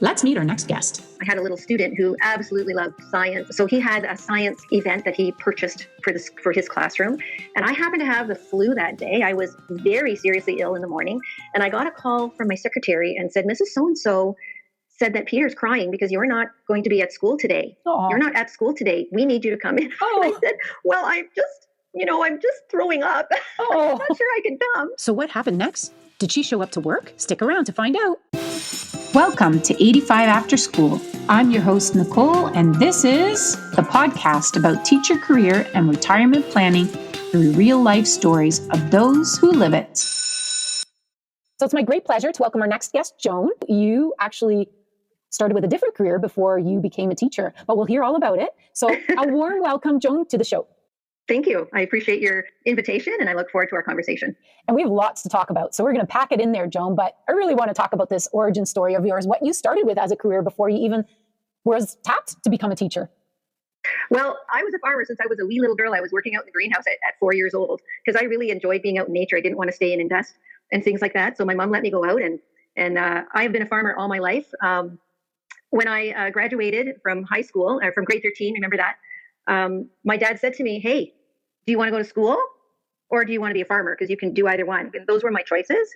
Let's meet our next guest. I had a little student who absolutely loved science. So he had a science event that he purchased for his classroom. And I happened to have the flu that day. I was very seriously ill in the morning. And I got a call from my secretary and said, Mrs. So-and-so said that Peter's crying because you're not going to be at school today. Aww. You're not at school today. We need you to come in. Oh. I said, well, I'm just throwing up. Oh. I'm not sure I can come. So what happened next? Did she show up to work? Stick around to find out. Welcome to 85 After School. I'm your host, Nicole, and this is the podcast about teacher career and retirement planning through real-life stories of those who live it. So it's my great pleasure to welcome our next guest, Joan. You actually started with a different career before you became a teacher, but we'll hear all about it. So a warm welcome, Joan, to the show. Thank you. I appreciate your invitation and I look forward to our conversation. And we have lots to talk about. So we're going to pack it in there, Joan, but I really want to talk about this origin story of yours, what you started with as a career before you even was tapped to become a teacher. Well, I was a farmer since I was a wee little girl. I was working out in the greenhouse at 4 years old because I really enjoyed being out in nature. I didn't want to stay in and dust and things like that. So my mom let me go out and I have been a farmer all my life. When I graduated from high school, or from grade 13, remember that? My dad said to me, hey, do you want to go to school or do you want to be a farmer? Because you can do either one. And those were my choices.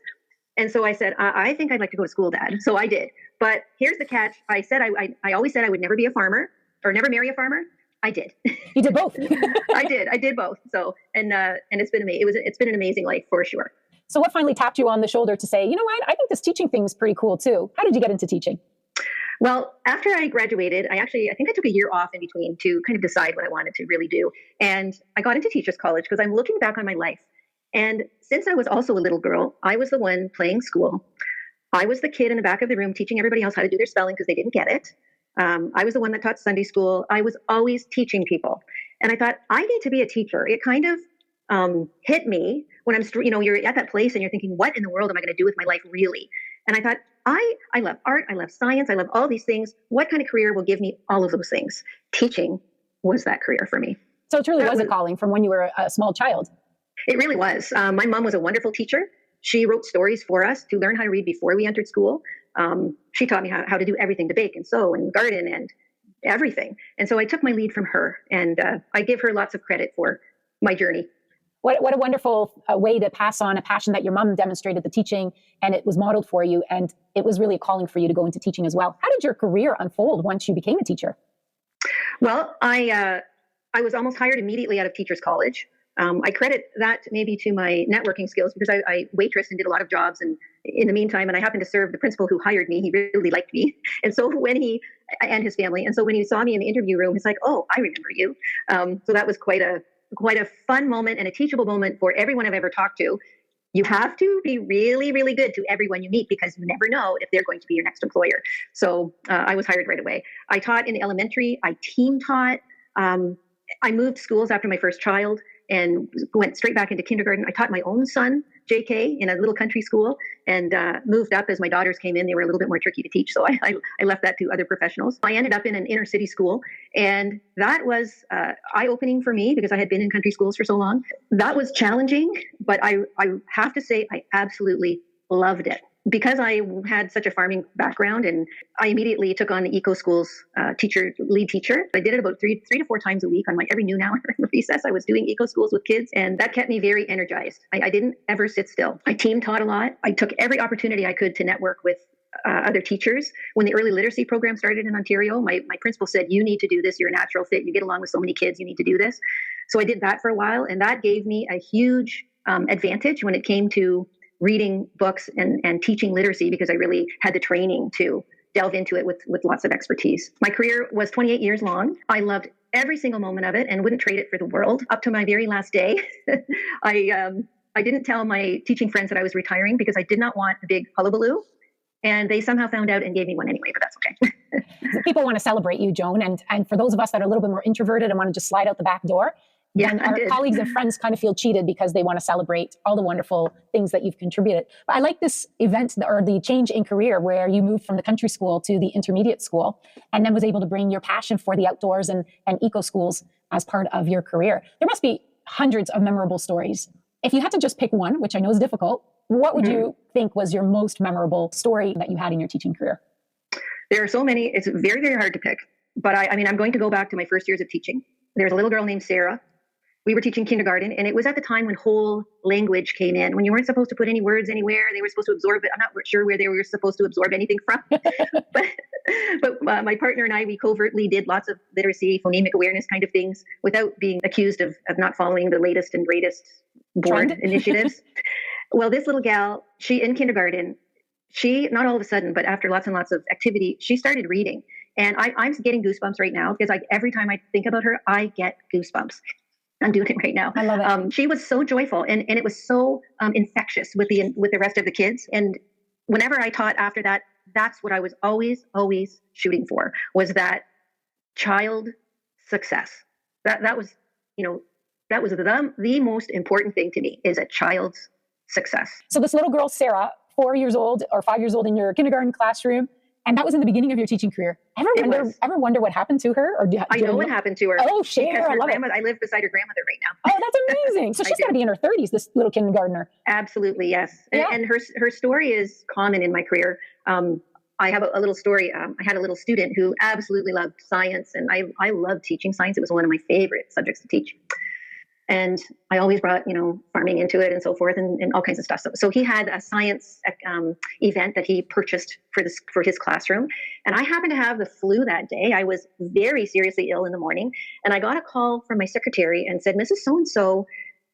And so I said, I think I'd like to go to school, Dad. So I did. But here's the catch. I said, I always said I would never be a farmer or never marry a farmer. I did. You did both. I did both. So, and it's been amazing. It's been an amazing life for sure. So what finally tapped you on the shoulder to say, you know what, I think this teaching thing is pretty cool too. How did you get into teaching? Well, after I graduated, I think I took a year off in between to kind of decide what I wanted to really do. And I got into teachers college because I'm looking back on my life. And since I was also a little girl, I was the one playing school. I was the kid in the back of the room teaching everybody else how to do their spelling because they didn't get it. I was the one that taught Sunday school. I was always teaching people. And I thought, I need to be a teacher. It kind of hit me when you're at that place and you're thinking, what in the world am I going to do with my life really? And I thought, I love art, I love science, I love all these things. What kind of career will give me all of those things? Teaching was that career for me. So it truly was a calling from when you were a small child. It really was. My mom was a wonderful teacher. She wrote stories for us to learn how to read before we entered school. She taught me how to do everything, to bake and sew and garden and everything. And so I took my lead from her, and I give her lots of credit for my journey. What a wonderful way to pass on a passion that your mom demonstrated, the teaching, and it was modeled for you. And it was really a calling for you to go into teaching as well. How did your career unfold once you became a teacher? Well, I was almost hired immediately out of teachers college. I credit that maybe to my networking skills because I waitressed and did a lot of jobs. And in the meantime, and I happened to serve the principal who hired me. He really liked me. And so and his family. And so when he saw me in the interview room, he's like, oh, I remember you. So that was quite a fun moment and a teachable moment for everyone I've ever talked to. You have to be really, really good to everyone you meet because you never know if they're going to be your next employer. So I was hired right away. I taught in the elementary. I team taught. I moved schools after my first child and went straight back into kindergarten. I taught my own son, JK, in a little country school and moved up as my daughters came in. They were a little bit more tricky to teach, so I left that to other professionals. I ended up in an inner city school, and that was eye-opening for me because I had been in country schools for so long. That was challenging, but I have to say I absolutely loved it. Because I had such a farming background, and I immediately took on the eco schools lead teacher. I did it about three to four times a week on my every noon hour recess. I was doing eco schools with kids, and that kept me very energized. I didn't ever sit still. I team taught a lot. I took every opportunity I could to network with other teachers. When the early literacy program started in Ontario, my principal said, you need to do this. You're a natural fit. You get along with so many kids. You need to do this. So I did that for a while, and that gave me a huge advantage when it came to reading books and teaching literacy because I really had the training to delve into it with lots of expertise. My career was 28 years long. I loved every single moment of it and wouldn't trade it for the world. Up to my very last day, I didn't tell my teaching friends that I was retiring because I did not want a big hullabaloo. And they somehow found out and gave me one anyway, but that's okay. So people want to celebrate you, Joan. And for those of us that are a little bit more introverted and want to just slide out the back door, and our colleagues and friends kind of feel cheated because they want to celebrate all the wonderful things that you've contributed. But I like this event or the change in career where you moved from the country school to the intermediate school and then was able to bring your passion for the outdoors and eco schools as part of your career. There must be hundreds of memorable stories. If you had to just pick one, which I know is difficult, what would you think was your most memorable story that you had in your teaching career? There are so many. It's very, very hard to pick. But I mean, I'm going to go back to my first years of teaching. There's a little girl named Sarah. We were teaching kindergarten, and it was at the time when whole language came in, when you weren't supposed to put any words anywhere. They were supposed to absorb it. I'm not sure where they were supposed to absorb anything from. but my partner and I, we covertly did lots of literacy, phonemic awareness kind of things without being accused of not following the latest and greatest board initiatives. Well, this little gal, she in kindergarten, she, not all of a sudden, but after lots and lots of activity, she started reading. And I'm getting goosebumps right now because every time I think about her, I get goosebumps. I'm doing it right now. I love it. She was so joyful, and it was so infectious with the rest of the kids. And whenever I taught after that, that's what I was always shooting for, was that child success. That was, that was the most important thing to me, is a child's success. So this little girl, Sarah, 4 years old or 5 years old in your kindergarten classroom, and that was in the beginning of your teaching career. Ever wonder what happened to her? Or I know what happened to her. Oh, share. I live beside her grandmother right now. Oh, that's amazing. So she's got to be in her 30s, this little kindergartner. Absolutely, yes. Yeah. And her story is common in my career. I have a little story. I had a little student who absolutely loved science, and I loved teaching science. It was one of my favorite subjects to teach. And I always brought, farming into it and so forth, and all kinds of stuff. So he had a science event that he purchased for his classroom. And I happened to have the flu that day. I was very seriously ill in the morning. And I got a call from my secretary and said, Mrs. So-and-so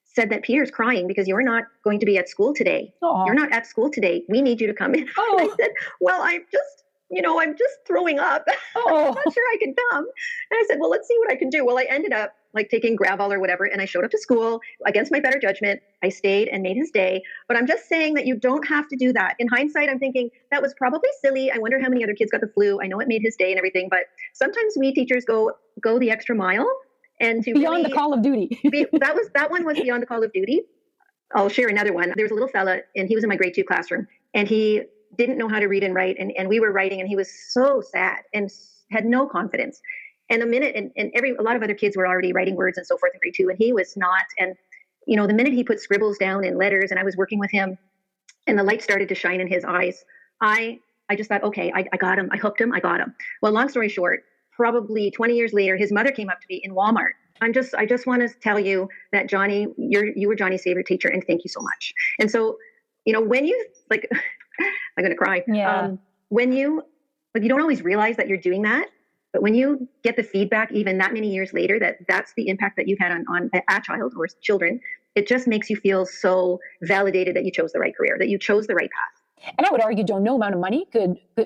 said that Peter's crying because you're not going to be at school today. Aww. You're not at school today. We need you to come in. Oh. And I said, well, I'm just throwing up. Oh. I'm not sure I can come. And I said, well, let's see what I can do. Well, I ended up taking Gravol or whatever, and I showed up to school against my better judgment. I stayed and made his day. But I'm just saying that you don't have to do that. In hindsight, I'm thinking that was probably silly. I wonder how many other kids got the flu. I know it made his day and everything, but sometimes we teachers go the extra mile, and to beyond really, the call of duty. that one was beyond the call of duty. I'll share another one. There was a little fella, and he was in my grade 2 classroom, and he didn't know how to read and write, and we were writing, and he was so sad and had no confidence. And a lot of other kids were already writing words and so forth in grade 2, and he was not. And, the minute he put scribbles down in letters, and I was working with him, and the light started to shine in his eyes, I just thought, okay, I got him. I hooked him. I got him. Well, long story short, probably 20 years later, his mother came up to me in Walmart. I just want to tell you that Johnny, you were Johnny's favorite teacher, and thank you so much. And so, when you I'm going to cry. Yeah. When you don't always realize that you're doing that. But when you get the feedback, even that many years later, that's the impact that you've had on a child or children, it just makes you feel so validated that you chose the right career, that you chose the right path. And I would argue, Joan, no amount of money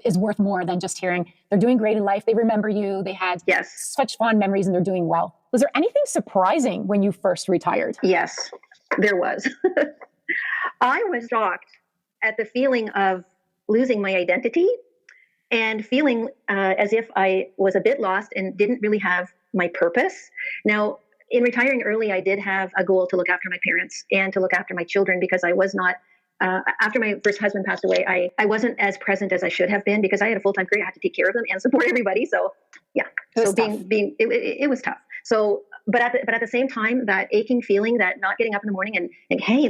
is worth more than just hearing they're doing great in life. They remember you. They had such fond memories, and they're doing well. Was there anything surprising when you first retired? Yes, there was. I was shocked at the feeling of losing my identity, and feeling as if I was a bit lost and didn't really have my purpose. Now, in retiring early, I did have a goal to look after my parents and to look after my children, because I was not, after my first husband passed away, I wasn't as present as I should have been, because I had a full-time career. I had to take care of them and support everybody. So yeah, it was tough. So, but at the same time, that aching feeling, that not getting up in the morning and think, hey,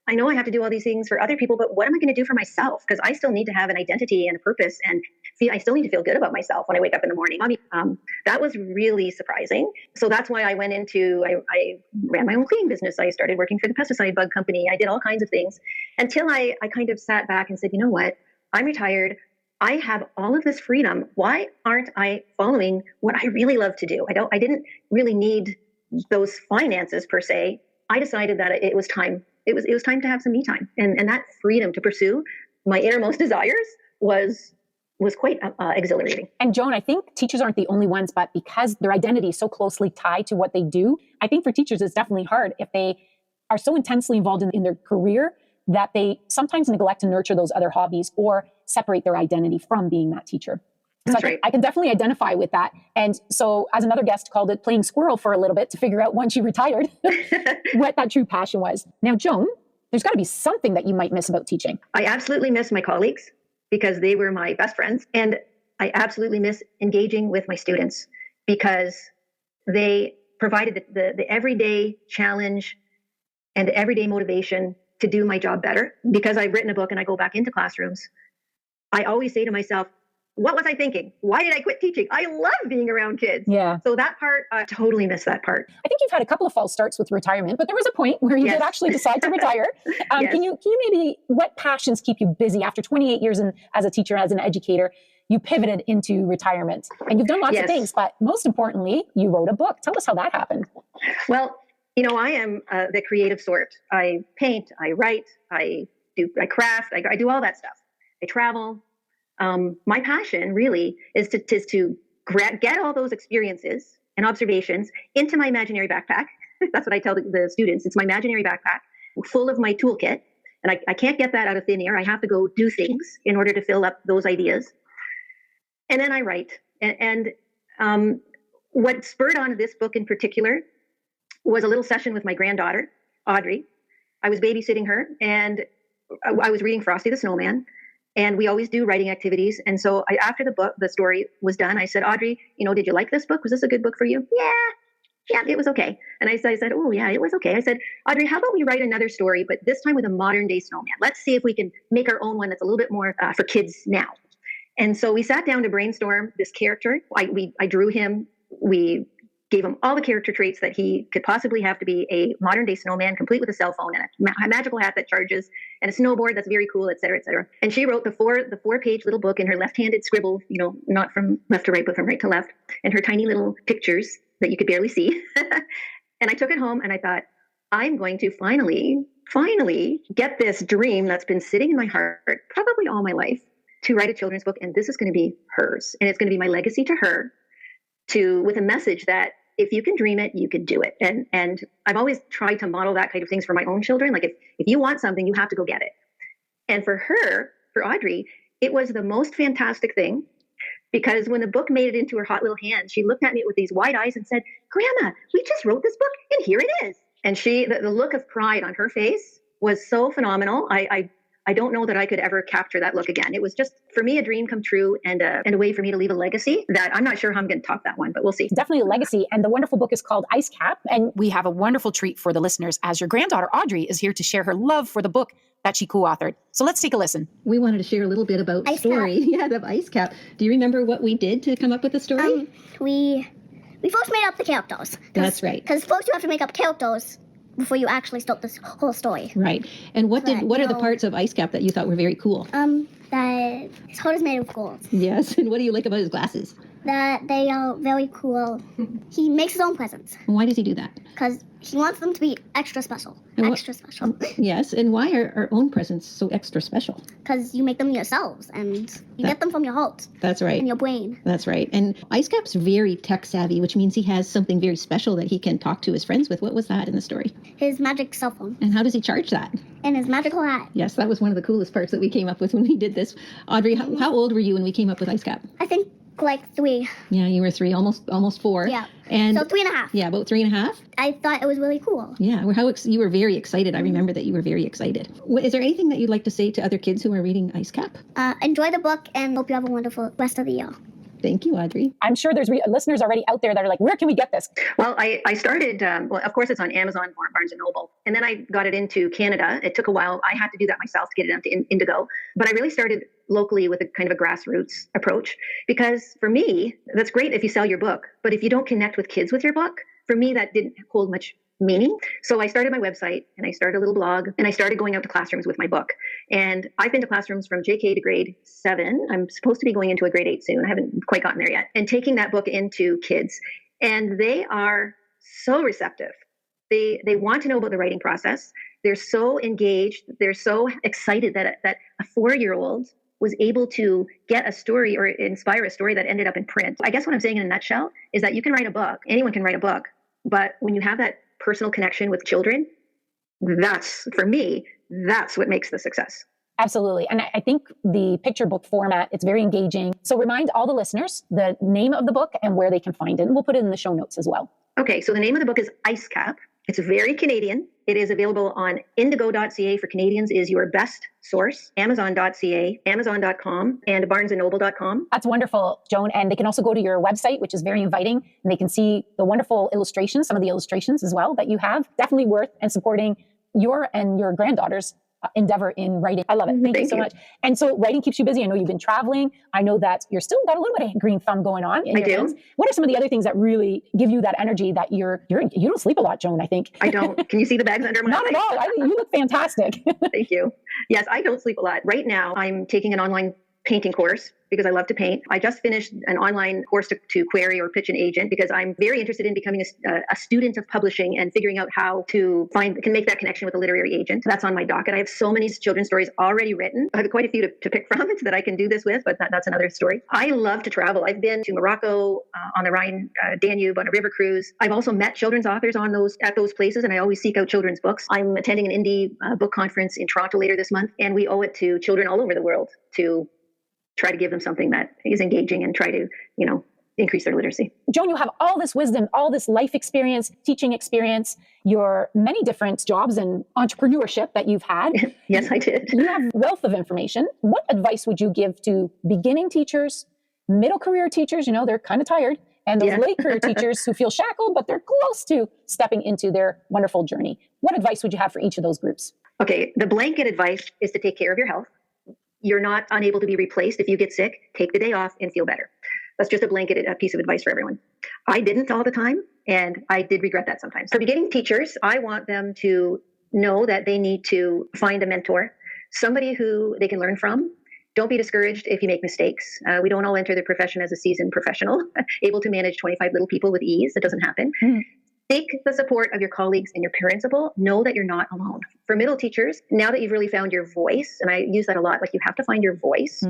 I know I have to do all these things for other people, but what am I going to do for myself? Because I still need to have an identity and a purpose, and I still need to feel good about myself when I wake up in the morning. That was really surprising. So that's why I went I ran my own cleaning business. I started working for the pesticide bug company. I did all kinds of things until I kind of sat back and said, you know what? I'm retired. I have all of this freedom. Why aren't I following what I really love to do? I didn't really need those finances per se. I decided that it was time. It was time to have some me time, and that freedom to pursue my innermost desires was quite exhilarating. And Joan, I think teachers aren't the only ones, but because their identity is so closely tied to what they do, I think for teachers it's definitely hard if they are so intensely involved in their career that they sometimes neglect to nurture those other hobbies or separate their identity from being that teacher. That's so right. I can definitely identify with that. And so, as another guest called it, playing squirrel for a little bit to figure out once you retired what that true passion was. Now, Joan, there's got to be something that you might miss about teaching. I absolutely miss my colleagues because they were my best friends. And I absolutely miss engaging with my students because they provided the everyday challenge and the everyday motivation to do my job better. Because I've written a book and I go back into classrooms, I always say to myself, what was I thinking? Why did I quit teaching? I love being around kids. Yeah. So that part, I totally miss that part. I think you've had a couple of false starts with retirement, but there was a point where you did actually decide to retire. Yes. Can you maybe, what passions keep you busy after 28 years as a teacher, as an educator? You pivoted into retirement and you've done lots of things, but most importantly, you wrote a book. Tell us how that happened. Well, I am the creative sort. I paint, I write, I craft, I do all that stuff. I travel. My passion really is to get all those experiences and observations into my imaginary backpack. That's what I tell the students. It's my imaginary backpack full of my toolkit. And I can't get that out of thin air. I have to go do things in order to fill up those ideas. And then I write. And what spurred on this book in particular was a little session with my granddaughter, Audrey. I was babysitting her and I was reading Frosty the Snowman. And we always do writing activities. And so after the story was done, I said, Audrey, did you like this book? Was this a good book for you? Yeah, it was okay. And I said, oh yeah, it was okay. I said, Audrey, how about we write another story, but this time with a modern day snowman? Let's see if we can make our own one that's a little bit more for kids now. And so we sat down to brainstorm this character. I drew him. We gave him all the character traits that he could possibly have to be a modern day snowman, complete with a cell phone and a magical hat that charges and a snowboard that's very cool, et cetera, et cetera. And she wrote the 4-page little book in her left-handed scribble, not from left to right, but from right to left, and her tiny little pictures that you could barely see. And I took it home and I thought, I'm going to finally get this dream that's been sitting in my heart probably all my life to write a children's book. And this is going to be hers. And it's going to be my legacy to her, with a message that if you can dream it, you can do it. And I've always tried to model that kind of things for my own children. Like if you want something, you have to go get it. And for Audrey, it was the most fantastic thing, because when the book made it into her hot little hands, she looked at me with these wide eyes and said, Grandma, we just wrote this book and here it is. And the look of pride on her face was so phenomenal. I don't know that I could ever capture that look again. It was just, for me, a dream come true and a way for me to leave a legacy that I'm not sure how I'm going to top that one, but we'll see. Definitely a legacy. And the wonderful book is called Ice Cap. And we have a wonderful treat for the listeners as your granddaughter, Audrey, is here to share her love for the book that she co-authored. So let's take a listen. We wanted to share a little bit about the story. Yeah, the Ice Cap. Do you remember what we did to come up with the story? We first made up the characters. That's right. Because first you have to make up characters before you actually start this whole story. Right. And what are the parts of Ice Cap that you thought were very cool? That his heart is made of gold. Yes. And what do you like about his glasses? That they are very cool. He makes his own presents. And why does he do that? Because he wants them to be extra special. Special. Yes. And why are our own presents so extra special? Because you make them yourselves and you get them from your heart. That's right. And your brain. That's right. And Ice Cap's very tech savvy, which means he has something very special that he can talk to his friends with. What was that in the story? His magic cell phone. And how does he charge that? In his magical hat. Yes, that was one of the coolest parts that we came up with when we did this. Audrey, how old were you when we came up with Ice Cap? I think like 3. Yeah, you were 3, almost 4. Yeah. And so 3.5. Yeah, about 3.5. I thought it was really cool. Yeah, you were very excited. I remember that you were very excited. Is there anything that you'd like to say to other kids who are reading Ice Cap? Enjoy the book and hope you have a wonderful rest of the year. Thank you, Audrey. I'm sure there's listeners already out there that are like, where can we get this? Well, I started, of course, it's on Amazon, Barnes & Noble. And then I got it into Canada. It took a while. I had to do that myself to get it into Indigo. But I really started locally with a kind of a grassroots approach. Because for me, that's great if you sell your book. But if you don't connect with kids with your book, for me, that didn't hold much meaning. So I started my website and I started a little blog and I started going out to classrooms with my book. And I've been to classrooms from JK to grade 7. I'm supposed to be going into a grade 8 soon. I haven't quite gotten there yet. And taking that book into kids. And they are so receptive. They want to know about the writing process. They're so engaged. They're so excited that a 4-year-old was able to get a story or inspire a story that ended up in print. I guess what I'm saying in a nutshell is that you can write a book. Anyone can write a book. But when you have that personal connection with children, that's what makes the success. Absolutely. And I think the picture book format, it's very engaging. So remind all the listeners the name of the book and where they can find it. And we'll put it in the show notes as well. Okay, so the name of the book is Ice Cap. It's very Canadian. It is available on indigo.ca for Canadians is your best source, amazon.ca, amazon.com, and barnesandnoble.com. That's wonderful, Joan. And they can also go to your website, which is very inviting, and they can see the wonderful illustrations, some of the illustrations as well that you have. Definitely worth and supporting your and your granddaughter's endeavor in writing. I love it. Thank you so much. And so writing keeps you busy. I know you've been traveling. I know that you're still got a little bit of green thumb going on in your hands. What are some of the other things that really give you that energy that you don't sleep a lot, Joan, I think. I don't. Can you see the bags under my eyes? Not at all. You look fantastic. Thank you. Yes, I don't sleep a lot. Right now, I'm taking an online painting course because I love to paint. I just finished an online course to query or pitch an agent because I'm very interested in becoming a student of publishing and figuring out how to can make that connection with a literary agent. That's on my docket. I have so many children's stories already written. I have quite a few to pick from that I can do this with, but that's another story. I love to travel. I've been to Morocco on the Rhine Danube on a river cruise. I've also met children's authors at those places, and I always seek out children's books. I'm attending an indie book conference in Toronto later this month, and we owe it to children all over the world to try to give them something that is engaging and try to, increase their literacy. Joan, you have all this wisdom, all this life experience, teaching experience, your many different jobs and entrepreneurship that you've had. Yes, I did. You have wealth of information. What advice would you give to beginning teachers, middle career teachers? They're kind of tired. And those late career teachers who feel shackled, but they're close to stepping into their wonderful journey. What advice would you have for each of those groups? Okay, the blanket advice is to take care of your health. You're not unable to be replaced. If you get sick, take the day off and feel better. That's just a blanket piece of advice for everyone. I didn't all the time, and I did regret that sometimes. For beginning teachers, I want them to know that they need to find a mentor, somebody who they can learn from. Don't be discouraged if you make mistakes. We don't all enter the profession as a seasoned professional, able to manage 25 little people with ease. That doesn't happen. Seek the support of your colleagues and your principal. Know that you're not alone. For middle teachers, now that you've really found your voice, and I use that a lot, like you have to find your voice.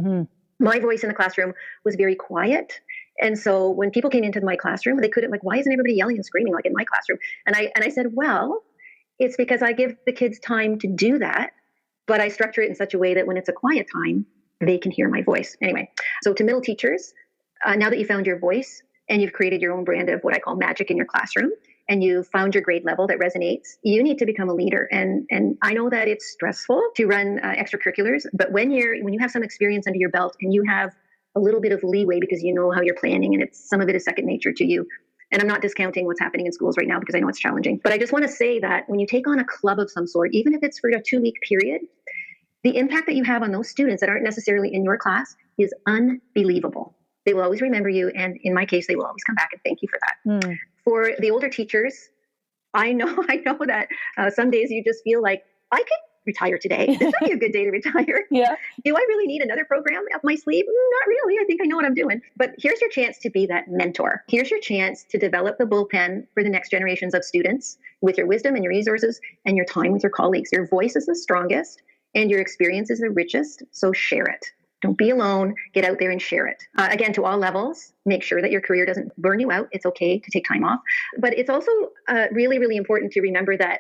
My voice in the classroom was very quiet. And so when people came into my classroom, they couldn't, why isn't everybody yelling and screaming like in my classroom? And I said, well, it's because I give the kids time to do that, but I structure it in such a way that when it's a quiet time, they can hear my voice. Anyway, so to middle teachers, now that you found your voice and you've created your own brand of what I call magic in your classroom, and you found your grade level that resonates, you need to become a leader. And I know that it's stressful to run extracurriculars, but when you have some experience under your belt and you have a little bit of leeway because you know how you're planning and some of it is second nature to you. And I'm not discounting what's happening in schools right now because I know it's challenging. But I just want to say that when you take on a club of some sort, even if it's for a 2-week period, the impact that you have on those students that aren't necessarily in your class is unbelievable. They will always remember you. And in my case, they will always come back and thank you for that. For the older teachers, I know that some days you just feel like, I could retire today. This would be a good day to retire. Do I really need another program up my sleeve? Not really. I think I know what I'm doing. But here's your chance to be that mentor. Here's your chance to develop the bullpen for the next generations of students with your wisdom and your resources and your time with your colleagues. Your voice is the strongest and your experience is the richest. So share it. Don't be alone. Get out there and share it. Again, to all levels, make sure that your career doesn't burn you out. It's okay to take time off. But it's also really, really important to remember that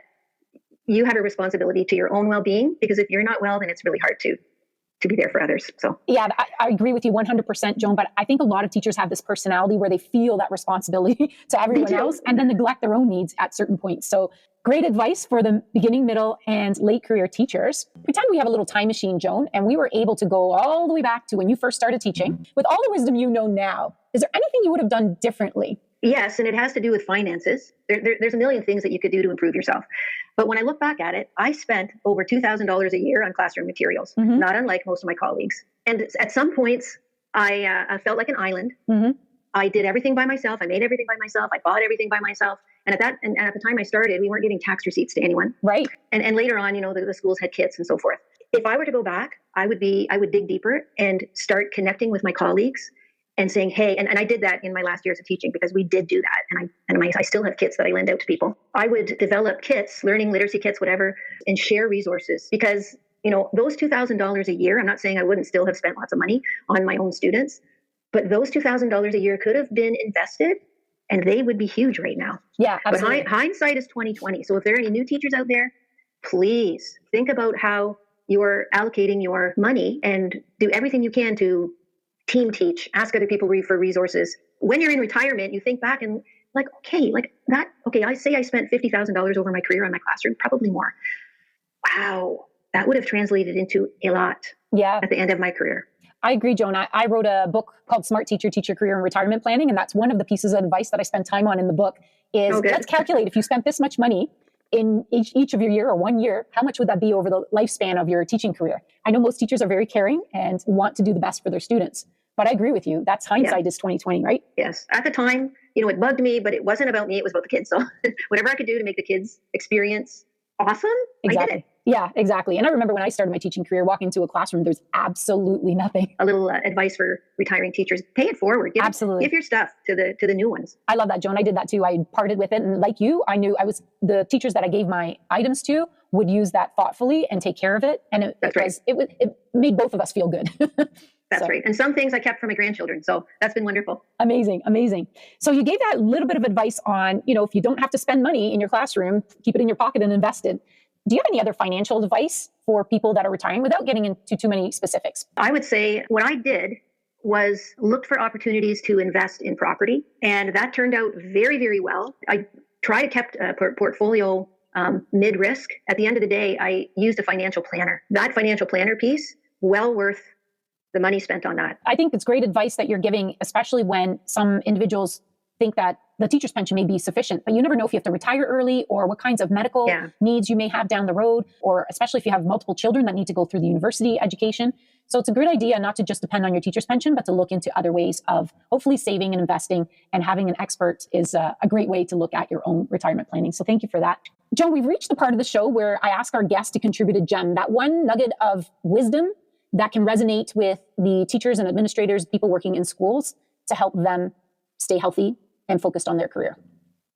you have a responsibility to your own well-being, because if you're not well, then it's really hard to be there for others. So yeah, I agree with you 100%, Joan, but I think a lot of teachers have this personality where they feel that responsibility to everyone else and then neglect their own needs at certain points. So great advice for the beginning, middle, and late career teachers. Pretend we have a little time machine, Joan, and we were able to go all the way back to when you first started teaching. With all the wisdom you know now, is there anything you would have done differently? Yes, and it has to do with finances. There's a million things that you could do to improve yourself. But when I look back at it, I spent over $2,000 a year on classroom materials, not unlike most of my colleagues. And at some points, I felt like an island. I did everything by myself. I made everything by myself. I bought everything by myself. And at the time I started, we weren't giving tax receipts to anyone. Right. And later on, the schools had kits and so forth. If I were to go back, I would dig deeper and start connecting with my colleagues and saying, hey, and I did that in my last years of teaching because we did do that. And I still have kits that I lend out to people. I would develop kits, learning literacy kits, whatever, and share resources because, those $2,000 a year, I'm not saying I wouldn't still have spent lots of money on my own students, but those $2,000 a year could have been invested and they would be huge right now. Yeah, absolutely. But hindsight is 2020. So if there are any new teachers out there, please think about how you're allocating your money and do everything you can to team teach, ask other people for resources. When you're in retirement, you think back and I say I spent $50,000 over my career on my classroom, probably more. Wow. That would have translated into a lot at the end of my career. I agree, Joan. I wrote a book called Smart Teacher, Teach Your Career and Retirement Planning. And that's one of the pieces of advice that I spend time on in the book is let's calculate if you spent this much money in each of your year or 1 year, how much would that be over the lifespan of your teaching career? I know most teachers are very caring and want to do the best for their students, but I agree with you. That's hindsight is 2020, right? Yes. At the time, it bugged me, but it wasn't about me. It was about the kids. So whatever I could do to make the kids experience awesome, Exactly. I did it. Yeah, exactly. And I remember when I started my teaching career, walking into a classroom, there's absolutely nothing. A little advice for retiring teachers: pay it forward. Give your stuff to the new ones. I love that, Joan. I did that too. I parted with it, and like you, I knew the teachers that I gave my items to would use that thoughtfully and take care of it, and it made both of us feel good. That's right. And some things I kept for my grandchildren, so that's been wonderful. Amazing. So you gave that little bit of advice on, if you don't have to spend money in your classroom, keep it in your pocket and invest it. Do you have any other financial advice for people that are retiring without getting into too many specifics? I would say what I did was looked for opportunities to invest in property, and that turned out very, very well. I tried to keep a portfolio mid-risk. At the end of the day, I used a financial planner. That financial planner piece, well worth the money spent on that. I think it's great advice that you're giving, especially when some individuals think that the teacher's pension may be sufficient, but you never know if you have to retire early or what kinds of medical needs you may have down the road, or especially if you have multiple children that need to go through the university education. So it's a good idea not to just depend on your teacher's pension, but to look into other ways of hopefully saving and investing, and having an expert is a great way to look at your own retirement planning. So thank you for that. Joan, we've reached the part of the show where I ask our guests to contribute a gem, that one nugget of wisdom that can resonate with the teachers and administrators, people working in schools, to help them stay healthy and focused on their career.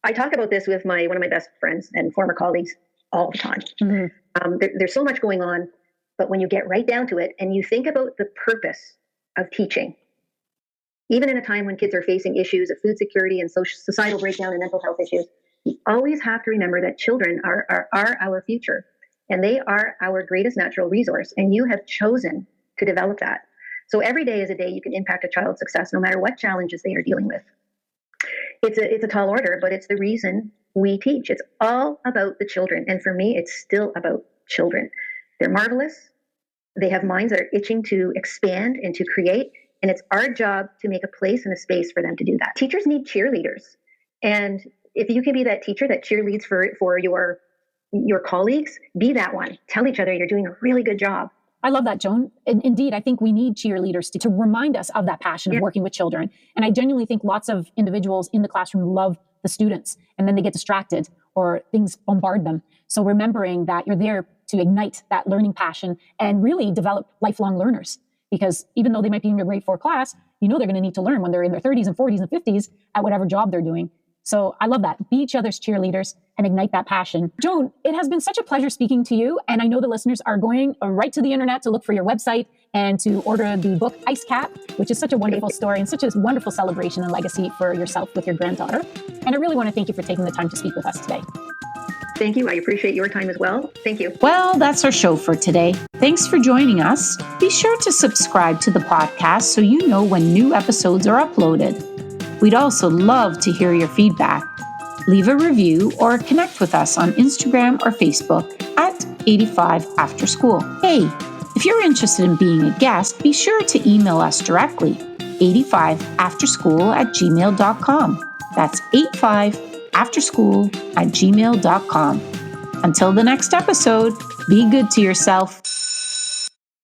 I talk about this with one of my best friends and former colleagues all the time. Mm-hmm. There's so much going on, but when you get right down to it and you think about the purpose of teaching, even in a time when kids are facing issues of food security and societal breakdown and mental health issues, you always have to remember that children are our future, and they are our greatest natural resource, and you have chosen to develop that. So every day is a day you can impact a child's success, no matter what challenges they are dealing with. It's a tall order, but it's the reason we teach. It's all about the children. And for me, it's still about children. They're marvelous. They have minds that are itching to expand and to create. And it's our job to make a place and a space for them to do that. Teachers need cheerleaders. And if you can be that teacher that cheerleads for your colleagues, be that one. Tell each other you're doing a really good job. I love that, Joan. Indeed, I think we need cheerleaders to remind us of that passion of working with children. And I genuinely think lots of individuals in the classroom love the students, and then they get distracted or things bombard them. So remembering that you're there to ignite that learning passion and really develop lifelong learners. Because even though they might be in your grade 4 class, they're going to need to learn when they're in their 30s and 40s and 50s at whatever job they're doing. So I love that. Be each other's cheerleaders and ignite that passion. Joan, it has been such a pleasure speaking to you. And I know the listeners are going right to the internet to look for your website and to order the book Ice Cap, which is such a wonderful story and such a wonderful celebration and legacy for yourself with your granddaughter. And I really want to thank you for taking the time to speak with us today. Thank you. I appreciate your time as well. Thank you. Well, that's our show for today. Thanks for joining us. Be sure to subscribe to the podcast so you know when new episodes are uploaded. We'd also love to hear your feedback. Leave a review or connect with us on Instagram or Facebook at 85 After School. Hey, if you're interested in being a guest, be sure to email us directly, 85afterschool@gmail.com. That's 85afterschool@gmail.com. Until the next episode, be good to yourself,